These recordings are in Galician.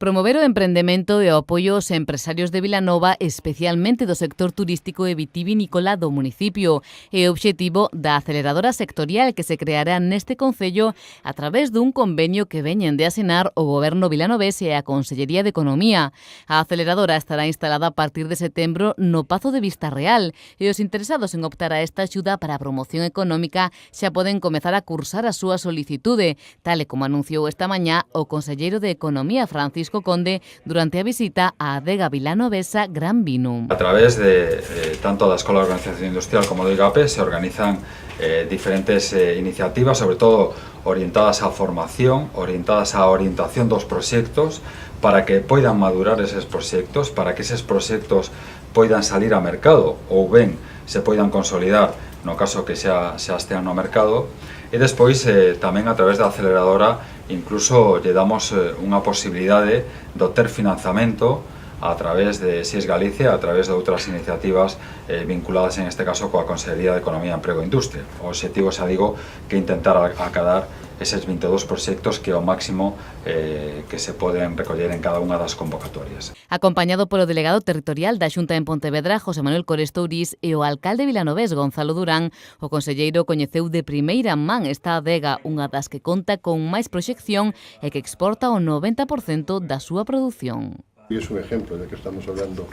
Promover o emprendemento e o apoio aos empresarios de Vilanova, especialmente do sector turístico e vitivinícola do municipio. É o obxectivo da aceleradora sectorial que se creará neste concello a través dun convenio que veñen de asinar o Goberno vilanovés e a Consellería de Economía. A aceleradora estará instalada a partir de setembro no Pazo de Vista Real e os interesados en optar a esta axuda para a promoción económica xa poden comezar a cursar a súa solicitude, tal e como anunciou esta mañá o conselleiro de Economía, Francisco Conde, durante a visita á adega vilanovesa Gran Vino. A través de tanto da Escola de Organización Industrial como do IGAPE se organizan diferentes iniciativas, sobre todo orientadas á formación, orientadas á orientación dos proxectos, para que poidan madurar eses proxectos, para que eses proxectos poidan salir a mercado ou ben se poidan consolidar no caso que xa estean no mercado. E despois tamén a través da aceleradora incluso lle damos unha posibilidade de obter financiamento a través de SIES Galicia, a través de outras iniciativas vinculadas en este caso coa Consellería de Economía, Emprego e Industria. O obxectivo, xa digo, que intentar acadar eses 22 proxectos que é o máximo que se poden recoller en cada unha das convocatorias. Acompañado polo delegado territorial da Xunta en Pontevedra, José Manuel Corestourís, e o alcalde vilanovés, Gonzalo Durán, o conselleiro coñeceu de primeira man esta adega, unha das que conta con máis proxección e que exporta o 90% da súa produción. Y es un ejemplo de que estamos hablando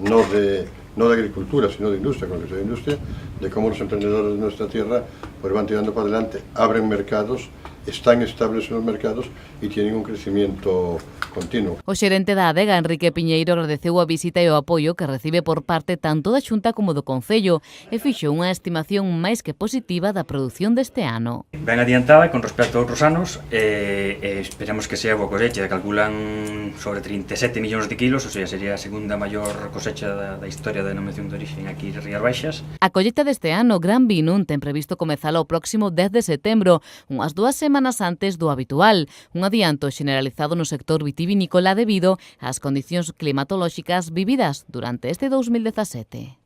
no de agricultura, sino de industria, con lo que es de industria, de cómo los emprendedores de nuestra tierra pues van tirando para adelante, abren mercados, están estables en los mercados y tienen un crecimiento continuo. O xerente da adega, Enrique Piñeiro, agradeceu a visita e o apoio que recibe por parte tanto da Xunta como do Concello e fixo unha estimación máis que positiva da produción deste ano. Ben adiantada con respecto a outros anos, esperamos que sea boa cosecha, calculan sobre 37 millóns de kilos, ou sea, sería a segunda maior cosecha da historia da denominación de origen aquí en Rías Baixas. A colleta deste ano, Gran Vino, ten previsto comezala o próximo 10 de setembro, unhas 2 semanas antes do habitual, un adianto generalizado no sector vitivinícola debido ás condicións climatolóxicas vividas durante este 2017.